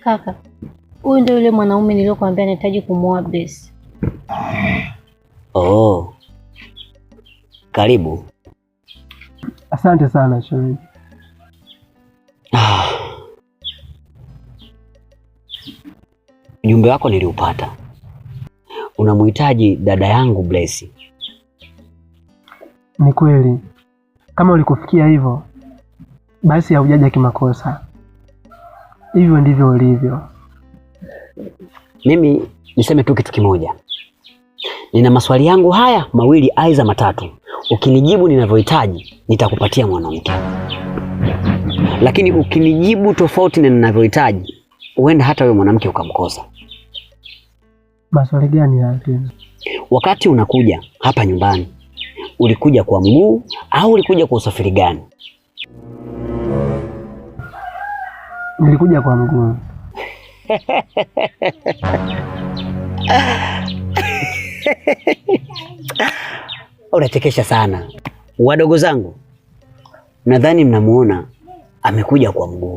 Kaka, huyu ndio yule mwanaume niliyokuambia nahitaji kumuoa Bless. Oh. Karibu. Asante sana shemeji. Ujumbe wako niliupata. Unamhitaji dada yangu Bless. Ni kweli. Kama ulikufikia hivyo, basi haujaja kimakosa. Hivyo ndivyo ulivyo. Mimi niseme tu kitu kimoja. Nina maswali yangu haya mawili aidha matatu. Ukinijibu ninavyohitaji, nitakupatia mwanamke. Lakini ukinijibu tofauti na ninavyohitaji, huenda hata wewe mwanamke ukamkosa. Maswali gani haya? Wakati unakuja hapa nyumbani, ulikuja kwa mguu au ulikuja kwa usafiri gani? Nilikuja kwa mguu. Unachekesha sana. Wadogo zangu, nadhani mnamuona amekuja kwa mguu.